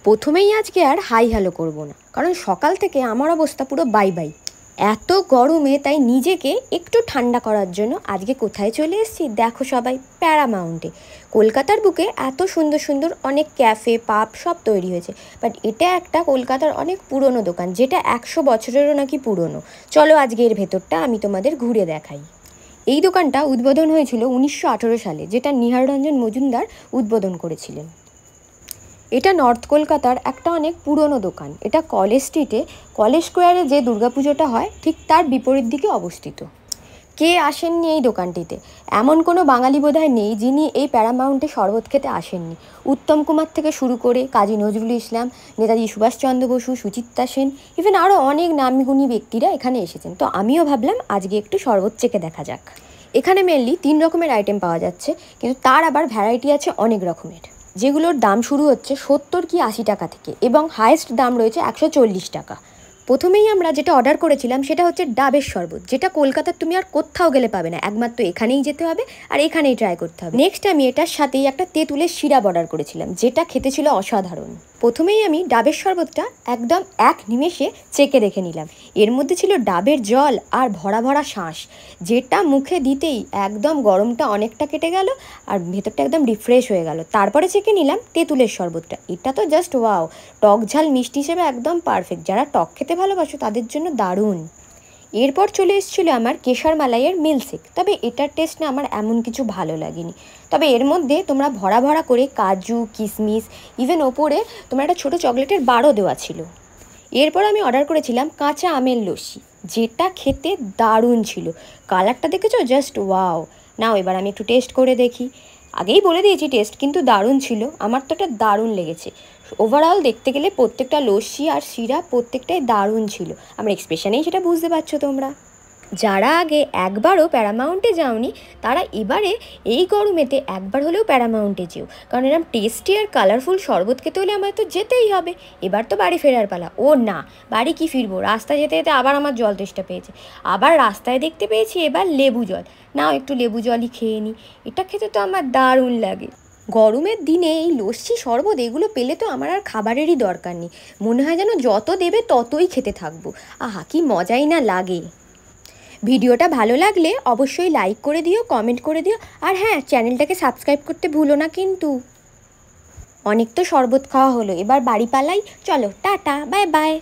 প্রথমেই আজকে আর hi hello করবো না, কারণ সকাল থেকে আমার অবস্থা পুরো বাই বাই। এত গরমে তাই নিজেকে একটু ঠান্ডা করার জন্য আজকে কোথায় চলে এসেছি দেখো সবাই, প্যারামাউন্টে। কলকাতার বুকে এত সুন্দর সুন্দর অনেক ক্যাফে পাব সব তৈরি হয়েছে, বাট এটা একটা কলকাতার অনেক পুরনো দোকান, যেটা 100 বছরেরও নাকি পুরনো। চলো আজকে এর ভেতরটা আমি তোমাদের ঘুরে দেখাই। এই দোকানটা উদ্বোধন হয়েছিল 1918 সালে, যেটা নিহার রঞ্জন মজুমদার উদ্বোধন করেছিলেন। এটা নর্থ কলকাতার একটা অনেক পুরনো দোকান। এটা কলেজ স্ট্রিটে, কলেজ স্কোয়ারে যে দুর্গাপুজোটা হয় ঠিক তার বিপরীত দিকে অবস্থিত। কে আসেননি এই দোকানটিতে? এমন কোনো বাঙালি বোধহয় নেই যিনি এই প্যারামাউন্টে শরবত খেতে আসেননি। উত্তম কুমার থেকে শুরু করে কাজী নজরুল ইসলাম, নেতাজি সুভাষচন্দ্র বসু, সুচিত্রা সেন, ইভেন আরও অনেক নামীগুণী ব্যক্তিরা এখানে এসেছেন। তো আমিও ভাবলাম আজকে একটু শরবত চেখে দেখা যাক। এখানে মেনলি 3 রকমের আইটেম পাওয়া যাচ্ছে, কিন্তু তার আবার ভ্যারাইটি আছে অনেক রকমের, যেগুলোর দাম শুরু হচ্ছে 70 কি 80 টাকা থেকে এবং হাইয়েস্ট দাম রয়েছে 140 টাকা। প্রথমেই আমরা যেটা অর্ডার করেছিলাম সেটা হচ্ছে ডাবের শরবত, যেটা কলকাতার তুমি আর কোথাও গেলে পাবে না, একমাত্র এখানেই যেতে হবে আর এখানেই ট্রাই করতে হবে। নেক্সট আমি এটার সাথেই একটা তেঁতুলের সিরাপ অর্ডার করেছিলাম, যেটা খেতে ছিল অসাধারণ। প্রথমেই আমি ডাবের শরবতটা একদম এক নিমেষে চেকে দেখে নিলাম। এর মধ্যে ছিল ডাবের জল আর ভরা ভরা শাঁস, যেটা মুখে দিতেই একদম গরমটা অনেকটা কেটে গেল আর ভেতরটা একদম রিফ্রেশ হয়ে গেল। তারপরে চেকে নিলাম তেঁতুলের শরবতটা, এটা তো জাস্ট ওয়াও, টক ঝাল মিষ্টি হিসেবে একদম পারফেক্ট। যারা টক খেতে ভালোবাসো তাদের জন্য দারুণ। এরপর চলে এসেছিলো আমার কেশর মালাইয়ের মিল্কশেক, তবে এটার টেস্ট না আমার এমন কিছু ভালো লাগেনি। তবে এর মধ্যে তোমরা ভরা ভরা করে কাজু কিশমিশ, ইভেন ওপরে তোমার একটা ছোটো চকলেটের বারও দেওয়া ছিল। এরপর আমি অর্ডার করেছিলাম কাঁচা আমের লস্যি, যেটা খেতে দারুণ ছিল। কালারটা দেখেছো, জাস্ট ওয়াও। নাও এবার আমি একটু টেস্ট করে দেখি। আগেই বলে দিয়েছি টেস্ট কিন্তু দারুণ ছিল, আমার তো এটা দারুণ লেগেছে। ওভারঅল দেখতে গেলে প্রত্যেকটা লস্যি আর সিরাপ প্রত্যেকটাই দারুণ ছিল, আমার এক্সপ্রেশনেই সেটা বুঝতে পারছো তোমরা। যারা আগে একবারও প্যারামাউন্টে যাওনি তারা এবারে এই গরমেতে একবার হলেও প্যারামাউন্টে যেও, কারণ এরকম টেস্টি আর কালারফুল শরবত খেতে হলে আমায় তো যেতেই হবে। এবার তো বাড়ি ফেরার পালা। ও না, বাড়ি কি ফিরবো, রাস্তায় যেতে যেতে আবার আমার জল তেষ্টা পেয়েছে। আবার রাস্তায় দেখতে পেয়েছি এবার লেবু জল, নাও একটু লেবু জলই খেয়ে নিই, এটা খেতে তো আমার দারুণ লাগে। গরমের দিনে এই লস্যি শরবত এগুলো পেলে তো আমার আর খাবারেরই দরকার নেই, মনে হয় যেন যত দেবে ততই খেতে থাকবো। আহা কি মজাই না লাগে। ভিডিওটা ভালো লাগলে অবশ্যই লাইক করে দিও, কমেন্ট করে দিও, আর হ্যাঁ, চ্যানেলটাকে সাবস্ক্রাইব করতে ভুলো না কিন্তু। অনেক তো শরবত খাওয়া হলো, এবার বাড়ি পালাই, চলো টাটা বাই বাই।